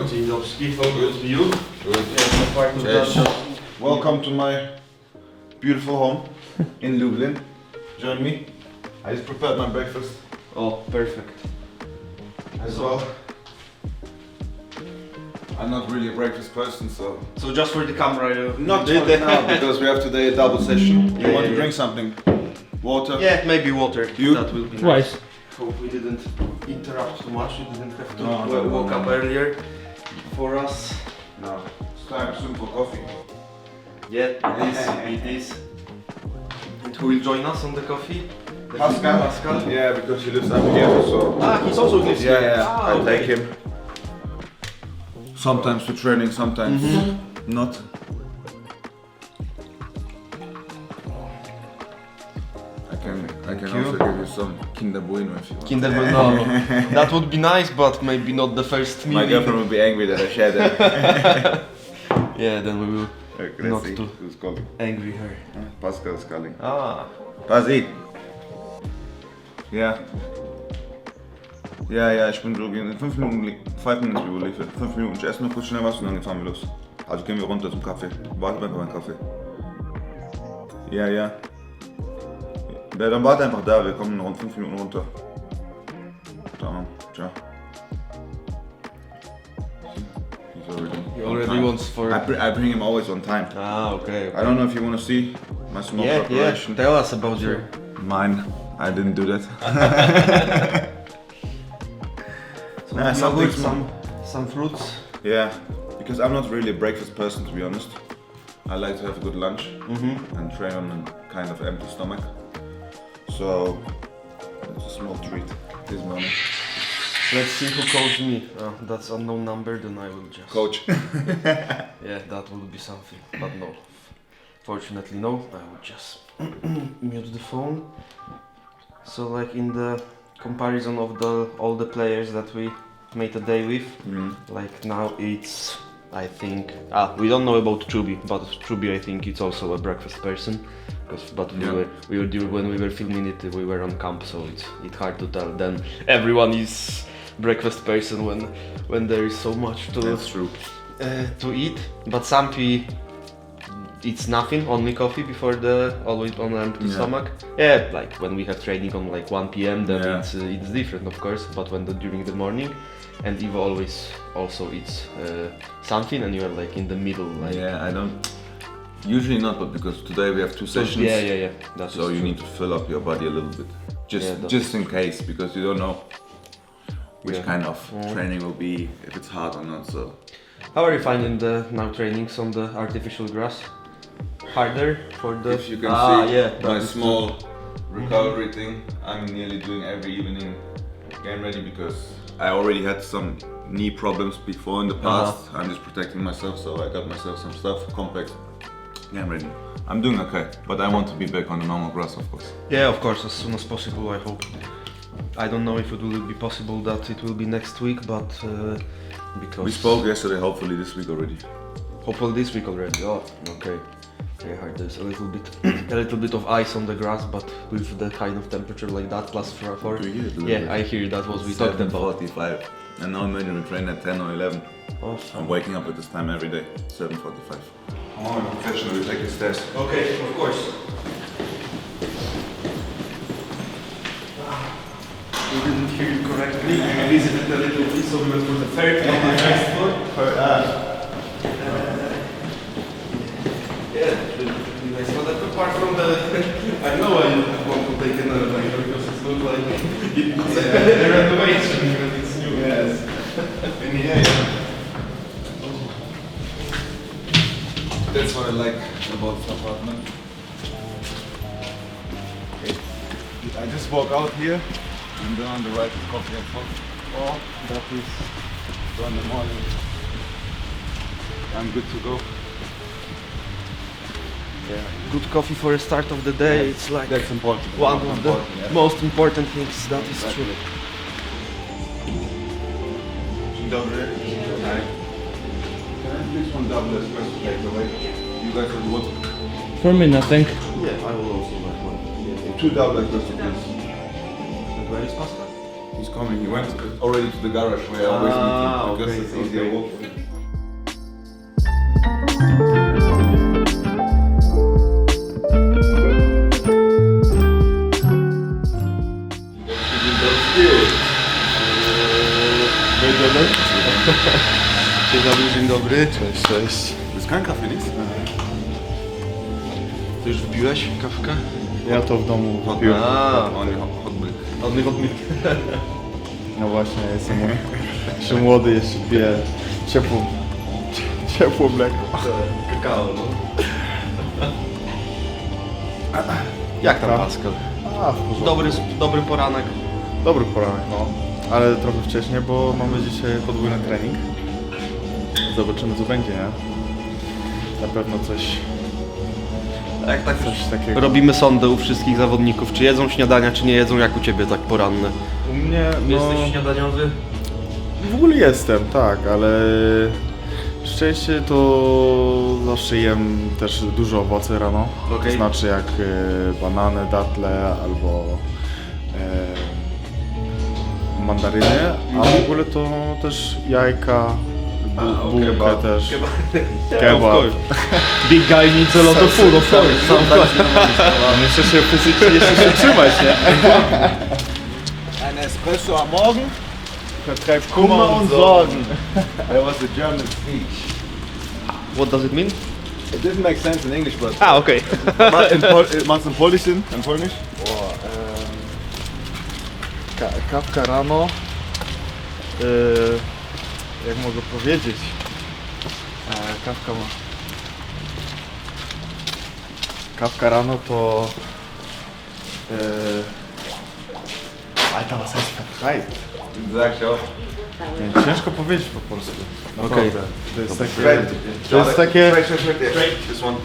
you? Dzień dobry, how good you? Good. Yeah, part of that. Welcome to my beautiful home in Lublin. Join me. I just prepared my breakfast Oh, perfect. as well. I'm not really a breakfast person, so... So just for the camera, Not did right now, because we have today a double session. You want to yeah. drink something? Water? Yeah, maybe water. You? That will be nice. Rice. Hope we didn't interrupt too much. We didn't have to No, woke up earlier for us. No. It's time soon for coffee. Yeah, it is. It is. And who will join us on the coffee? Pascal? Pascal. Yeah, because he lives up here, so... Ah, he's also lives Yeah, here. yeah. Ah, I okay. take him. Sometimes to training, sometimes not. I can also give you some Kinder Bueno if you want. Kinder Bueno. No, that would be nice, but maybe not the first meal. My girlfriend will be angry that I share that. Yeah, then we will Okay, not let's see to who's calling. angry her. Pascal is calling. Ah. Pasi! Ja. Ja, ich bin so in 5 Minuten, 5 minutes we will leave it. 5 Minuten, ich esse nur kurz schnell was und dann fahren wir los. Also gehen wir runter zum Kaffee. Warte einfach beim Kaffee. Ja. Ja, dann warte einfach da, wir kommen rund 5 Minuten runter. Ciao. Ciao. He's already He on already time. wants for... I bring him always on time. Ah, okay. I don't know if you want to see my small Yeah, preparation. tell us about your... Mine. I didn't do that. Some Nah, yogurt, something some fruits. Yeah, because I'm not really a breakfast person, to be honest. I like to have a good lunch and train on a kind of empty stomach. So it's a small treat this morning. Let's see who calls me. Oh, that's unknown number, then I will just... Coach. Yeah, that will be something, but no. Fortunately no, I will just mute the phone. So like in the comparison of all the players that we made a day with, like now it's, I think, we don't know about Truby, but Truby I think it's also a breakfast person. But we were when we were filming it, we were on camp, so it's hard to tell. Then everyone is breakfast person when there is so much to That's true. To eat. But Sampi eats nothing, only coffee before always on an empty stomach. Yeah, like when we have training on like 1 p.m. then it's different, of course. But during the morning, and Eva always also eats something, and you are like in the middle. Like, Yeah, I don't. Usually not, but because today we have 2 sessions. Yeah. That's So you need to fill up your body a little bit, Yeah, just in case, because you don't know which kind of Mm. training will be, if it's hard or not. So How are you finding the now trainings on the artificial grass? Harder for the... if you can see that my is small recovery thing, I'm nearly doing every evening game ready because I already had some knee problems before in the past. I'm just protecting myself, so I got myself some stuff, compact, game ready. I'm doing okay, but I want to be back on the normal grass, of course. Yeah, of course, as soon as possible, I hope. I don't know if it will be possible that it will be next week, but because... We spoke yesterday, hopefully this week already. Hopefully this week already. Oh, okay. Yeah, there's a little bit of ice on the grass, but with the kind of temperature like that, +4. Do you hear it a little Yeah, bit? I hear that what we talked about. 7:45, and now imagine we train at 10 or 11. Awesome. I'm waking up at this time every day, 7:45. Oh, I'm a professional, we take the stairs. Okay, of course. We didn't hear you correctly. We visited a little bit, so we went for the third on the first floor. Yeah, pretty nice. But apart from the, I know I want to take an elevator because it looks like it's a renovation and it's new. Yes. In here. That's what I like about this apartment. Okay. I just walk out here, and then on the right is coffee and fun. Oh, that is... So in the morning, I'm good to go. Yeah, good coffee for a start of the day. It's like That's important. one of the most important things. That is Exactly. true. Dzień dobry. Hi. Can I please one double espresso takeaway? You guys will what? For me, nothing. Yeah, I will also like one. Yeah. 2 double espresso, please. And where is pasta? He's coming. He went already to the garage where I always meet him because okay, it's easier walk for him. Dzień dobry. Cześć. Ist kein Kaffee, nichts? Ty już wbiłeś kawkę? Ja to w domu piłem. Only hot milk. Only hot milk. No właśnie, jestem jeszcze młody, jeszcze piję ciepło mleko. Kakao, no. Jak tam Tak. Pascal? A, w porządku. Dobry poranek. Dobry poranek, no. Ale trochę wcześniej, bo mamy dzisiaj podwójny trening. Zobaczymy co będzie, nie? Na pewno coś takiego. Robimy sondę u wszystkich zawodników, czy jedzą śniadania, czy nie jedzą, jak u Ciebie tak poranne? U mnie, no, Jesteś śniadaniowy? w ogóle jestem, tak, ale szczęście to zawsze jem też dużo owoce rano. Okej. To znaczy jak banany, datle albo mandaryny, a w ogóle to też jajka, bułkę kebab. też. Of Kebab. course. Big guy needs a lot of food, of course. Jeszcze się fizycznie jeszcze trzymać, nie? Ein Espresso am Morgen. Vertreibt Kummer und Sorgen. That was a German speech. What does it mean? It didn't make sense in English, but Okay. Masz in Polish in Polnisch? Kawka rano, jak mogę powiedzieć, kawka rano to, Alter, was heißt vertreibt? Dadashov. Nie, ciężko powiedzieć po polsku, naprawdę. Okej. To jest takie, This one.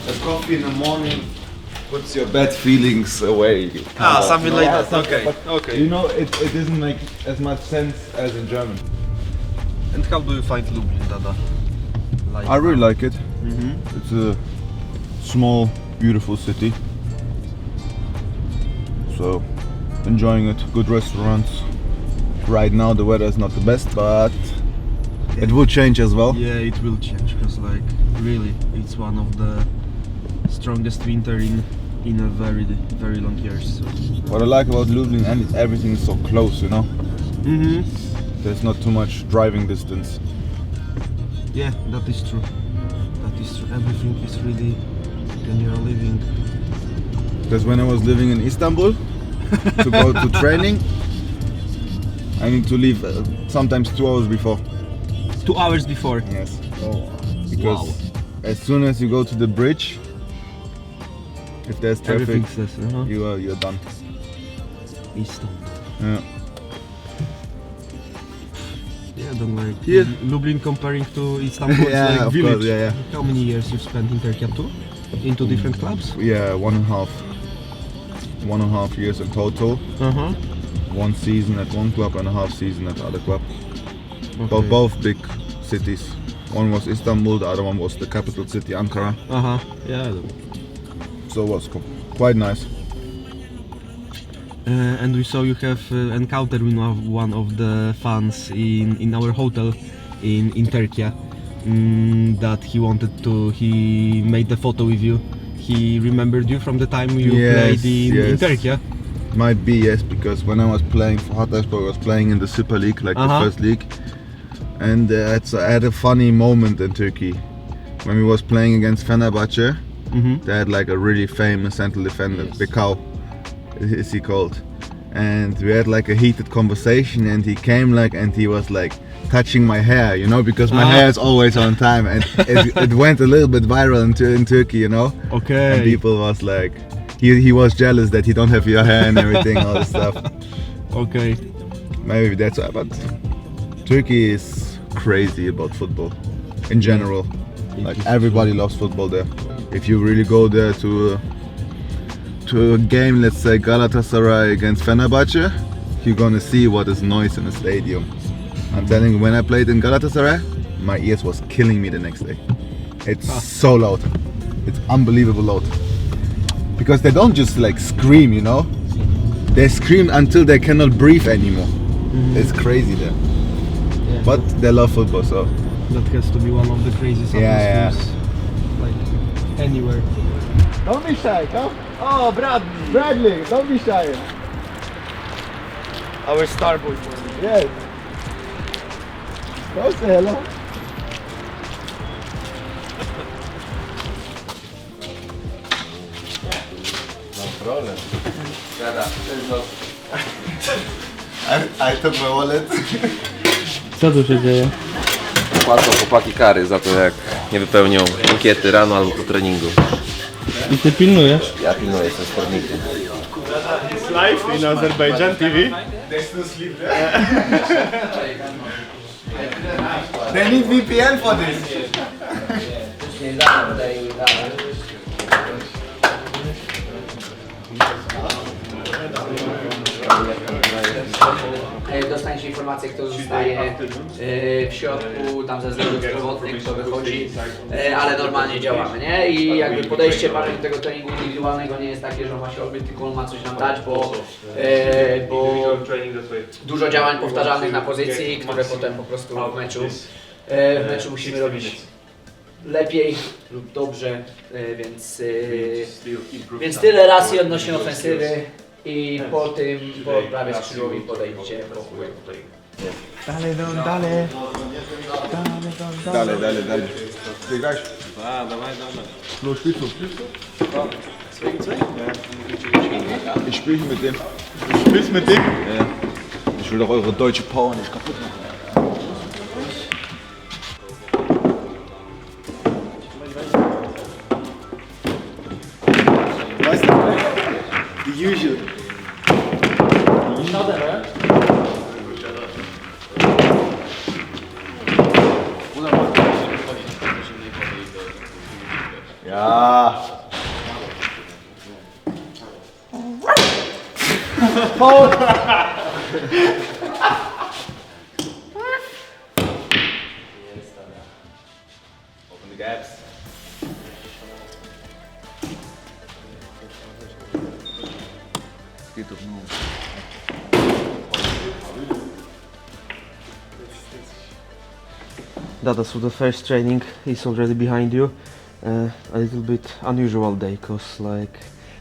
A coffee in the morning puts your bad feelings away. Something like that. Okay. You Okay. know, it doesn't make as much sense as in German. And how do you find Lublin, Dada? Like, I really like it. It's a small, beautiful city. So, enjoying it. Good restaurants. Right now the weather is not the best, but it will change as well. Yeah, it will change because, like, really, it's one of the strongest winter in a very long years. So. What I like about Lublin, and everything is so close, you know. There's not too much driving distance. Yeah, that is true. That is true. Everything is really when you are living. Because when I was living in Istanbul to go to training, I need to leave sometimes 2 hours before. 2 hours before. Yes. Because as soon as you go to the bridge, if there's traffic, Everything says, you're done. Istanbul. Yeah. Yeah, don't like Yeah. Lublin comparing to Istanbul. Yeah, it's like of village. course, yeah. How many years you've spent in Turkey too? In two different clubs? Yeah, 1.5. 1.5 years in total. Uh-huh. 1 season at one club and a half season at the other club. Okay. Both big cities. One was Istanbul, the other one was the capital city, Ankara. Uh-huh. Yeah. So it was quite nice. And we saw you have encountered with one of the fans in our hotel in Turkey. That he made the photo with you. He remembered you from the time you played in Turkey. Might be, yes, because when I was playing for Hairstyle, I was playing in the Super League, like the first league. And I had a funny moment in Turkey. When we was playing against Fenerbahce, they had like a really famous central defender, Bekao, is he called. And we had like a heated conversation, and he came and he was like touching my hair, you know, because my hair is always on time, and it went a little bit viral in Turkey, you know. Okay. And people was like, he was jealous that he don't have your hair and everything, all this stuff. Okay. Maybe that's why, but Turkey is crazy about football in general. Like everybody loves football there. If you really go there to a game, let's say Galatasaray against Fenerbahce, you're gonna see what is noise in the stadium. I'm telling you, when I played in Galatasaray, my ears was killing me the next day. It's so loud. It's unbelievable loud. Because they don't just like scream, you know. They scream until they cannot breathe anymore. It's crazy there. Yeah, But they love football, so. that has to be one of the craziest Yeah, atmospheres, like anywhere. Don't be shy, come. Oh, Bradley, don't be shy. Our star boy. Yes. Go say hello. No problem. I took my wallet. Co tu się dzieje? Płacą chłopaki kary za to, jak nie wypełnią ankiety rano albo po treningu. I ty pilnujesz? Ja pilnuję, jestem sportnikiem. Live in Azerbaijan TV. They still sleep there. They need VPN for this. Dostaniecie informację, kto zostaje w środku, tam ze względów zdrowotnych, kto wychodzi, ale normalnie działamy, nie? I jakby podejście bardziej do tego treningu indywidualnego nie jest takie, że ma się odbyć, tylko on ma coś nam dać, bo dużo działań powtarzalnych na pozycji, które potem po prostu w meczu musimy robić lepiej lub dobrze, więc tyle racji odnośnie ofensywy. I po tym, po prawie skrzydłowi podejście po Dalej. Ty grasz? A, dawaj. No, spielst du? Ich spiele mit dem. Du spielst mit dem? Ja. Ich will doch eure deutsche Power nicht kaputt machen. Weißt du? The usual. Ja. Open the gaps. Geht doch nur. Dada, so the first training is already behind you. A little bit unusual day, cause like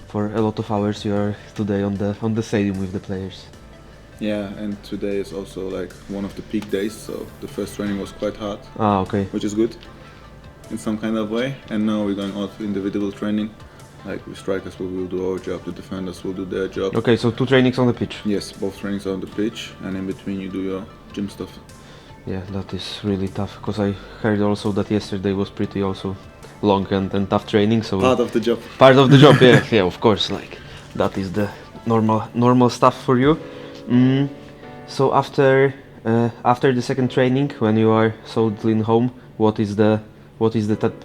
for a lot of hours you are today on the stadium with the players. Yeah, and today is also like one of the peak days, so the first training was quite hard, Ah, okay. which is good in some kind of way. And now we're going out for individual training. Like we strikers will do our job, the defenders will do their job. Okay, so 2 trainings on the pitch. Yes, both trainings are on the pitch, and in between you do your gym stuff. Yeah, that is really tough, because I heard also that yesterday was pretty also long and tough training, so Part of the job. part of the job. Yeah, of course, like that is the normal stuff for you. So after the second training, when you are solidly home, what is the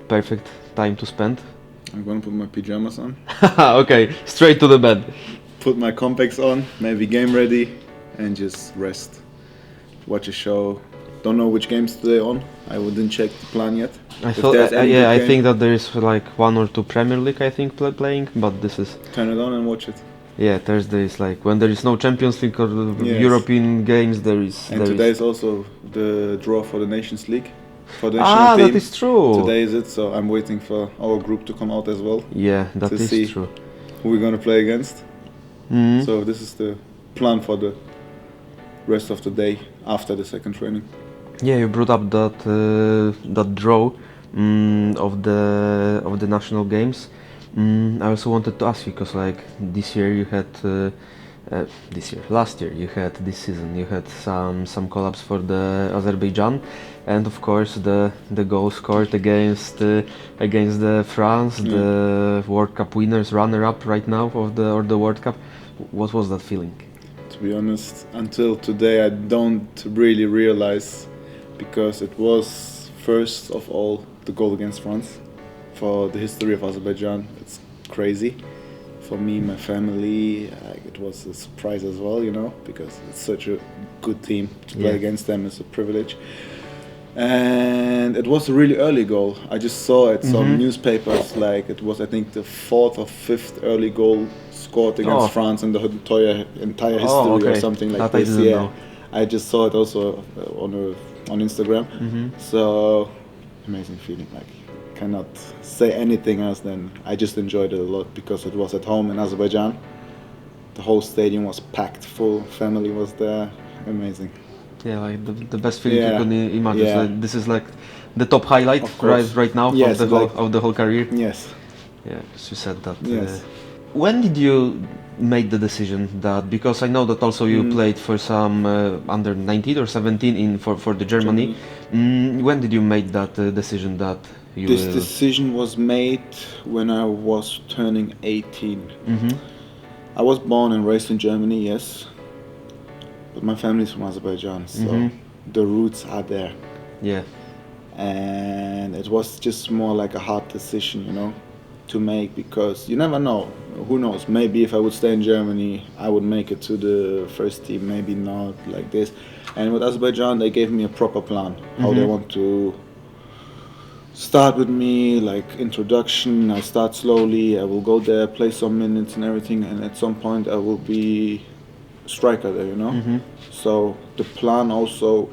perfect time to spend? I'm gonna put my pajamas on, Okay, straight to the bed. put my compacts on, maybe game ready, and just rest. Watch a show. Don't know which games today on. I wouldn't check the plan yet. I If thought, there's any good I game, think that there is like 1 or 2 Premier League, I think, playing, but this is, turn it on and watch it. yeah, Thursday is like when there is no Champions League or Yes. European games, there is. And there today is. is also the draw for the Nations League. For the national Ah, team. that is true. Today is it, so I'm waiting for our group to come out as well. Yeah, that to is see. true. Who we're gonna play against. Mhm. So this is the plan for the rest of the day after the second training. Yeah, you brought up that draw of the national games. I also wanted to ask you, because like this year you had last year you had this season you had some collabs for the Azerbaijan, and of course the goal scored against the France, the World Cup winners, runner-up right now of the World Cup. What was that feeling? To be honest, until today I don't really realize, because it was first of all the goal against France. For the history of Azerbaijan, it's crazy. For me, my family, it was a surprise as well, you know, because it's such a good team. To play against them is a privilege. And it was a really early goal. I just saw it on newspapers, like it was, I think, the 4th or 5th early goal scored against France in the entire history or something like that this. I didn't know. I just saw it also on Instagram. So amazing feeling. Like cannot say anything else than I just enjoyed it a lot because it was at home in Azerbaijan. The whole stadium was packed full. Family was there. Amazing. Yeah, like the best feeling you Yeah. can imagine. Yeah. So this is like the top highlight Of course. right now Yes, of the whole career. Yes. Yeah, as you said that. Yes. When did you make the decision that, because I know that also you played for some under 19 or 17 for the Germany. When did you make that decision that you This will... decision was made when I was turning 18. I was born and raised in Germany, yes, but my family's from Azerbaijan, so the roots are there. Yeah. And it was just more like a hard decision, you know, to make, because you never know. Who knows? Maybe if I would stay in Germany, I would make it to the first team. Maybe not like this. And with Azerbaijan, they gave me a proper plan how they want to start with me, like introduction. I start slowly. I will go there, play some minutes and everything, and at some point I will be a striker there, you know. So the plan also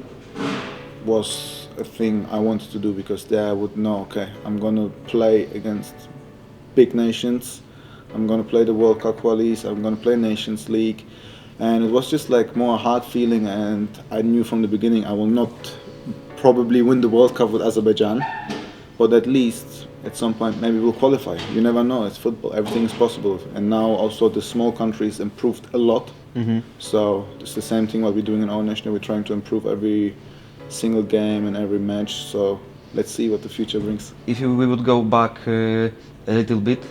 was a thing I wanted to do, because there I would know, okay, I'm gonna play against big nations. I'm gonna play the World Cup qualies. I'm gonna play Nations League, and it was just like more a hard feeling. And I knew from the beginning I will not probably win the World Cup with Azerbaijan, but at least at some point maybe we'll qualify. You never know. It's football. Everything is possible. And now also the small countries improved a lot. So it's the same thing what we're doing in our national. We're trying to improve every single game and every match. So let's see what the future brings. If we would go back a little bit,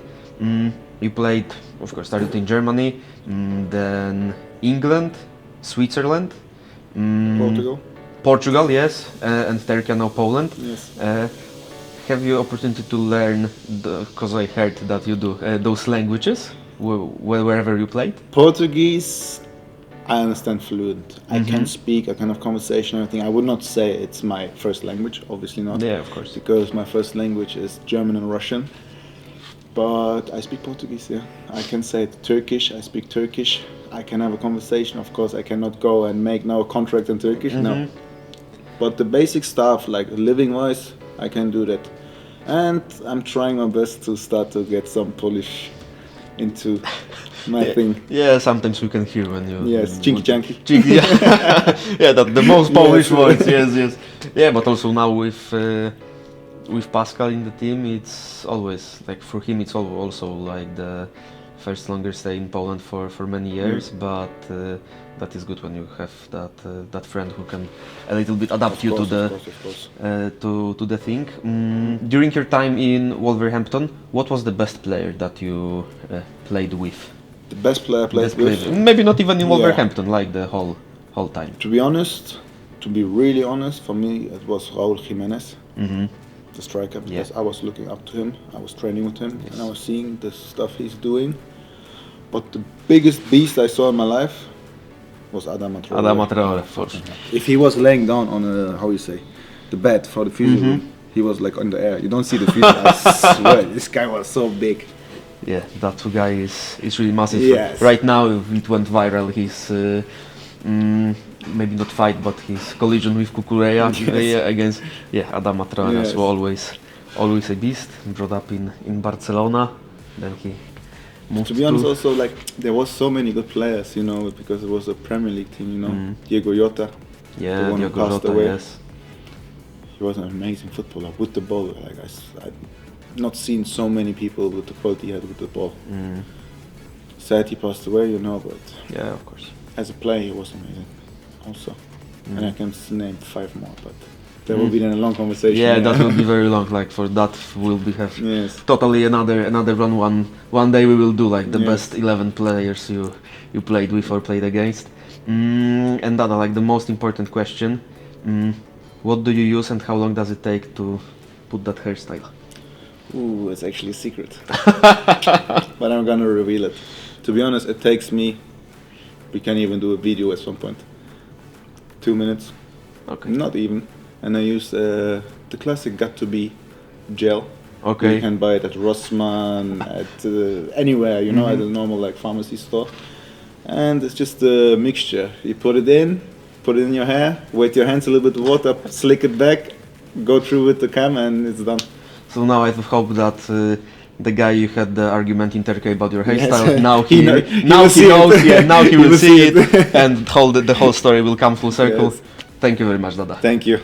you played, of course, started in Germany, then England, Switzerland, Portugal, yes, and Turkey, now Poland. Yes. Have you opportunity to learn, because I heard that you do those languages wherever you played? Portuguese, I understand fluent. I can speak a kind of conversation and everything. I would not say it's my first language, obviously not. Yeah, of course. Because my first language is German and Russian. But I speak Portuguese, yeah. I can say Turkish, I speak Turkish. I can have a conversation. Of course, I cannot go and make now a contract in Turkish, no. But the basic stuff, like living-wise, I can do that. And I'm trying my best to start to get some Polish into my thing. Yeah, sometimes we can hear when you... Yes, chinky janky. Yeah, yeah, that the most Polish words, yes. Yeah, but also now with Pascal in the team, it's always, like for him it's also like the first longer stay in Poland for many years, but that is good when you have that friend who can a little bit adapt you to the thing. During your time in Wolverhampton, what was the best player that you played with? The best player I played with? Maybe not even in Wolverhampton, like the whole time. To be honest, to be really honest, for me it was Raúl Jiménez, the striker, because I was looking up to him, I was training with him, and I was seeing the stuff he's doing. But the biggest beast I saw in my life was Adama Traoré. For sure. If he was laying down on the bed for the physio room, he was like on the air. You don't see the physio. I swear, this guy was so big. Yeah, that guy is really massive. Yes. Right now it went viral. His maybe not fight, but his collision with Kukureya against Adama Traoré. Yes. So always a beast. Brought up in Barcelona, then he moved To be honest, also like there was so many good players, you know, because it was a Premier League team, you know. Diego Jota, yeah, the one who Diogo passed Jota, away. yes. He was an amazing footballer with the ball. Like I've not seen so many people with the quality he had with the ball. Sad he passed away, you know, but Yeah, of course. as a player he was amazing also. And I can name 5 more, but that will be then a long conversation. Yeah, that will be very long. Like for that, we'll have totally another run. One day we will do like the best 11 players you played with or played against. And Dada, like the most important question: what do you use and how long does it take to put that hairstyle? Ooh, it's actually a secret. But I'm gonna reveal it. To be honest, it takes me. We can even do a video at some point. 2 minutes. Okay. Not even. And I use the classic got to be gel Okay. You can buy it at Rossmann, at anywhere, you know, at a normal like pharmacy store. And it's just a mixture. You put it in your hair, wet your hands a little bit with water, slick it back, go through with the cam, and it's done. So now I hope that the guy you had the argument in Turkey about your hairstyle, Yes. now He he knows knows, it. yeah, now he He will will see see it, and the whole story will come full circle. Yes. Thank you very much, Dada. Thank you.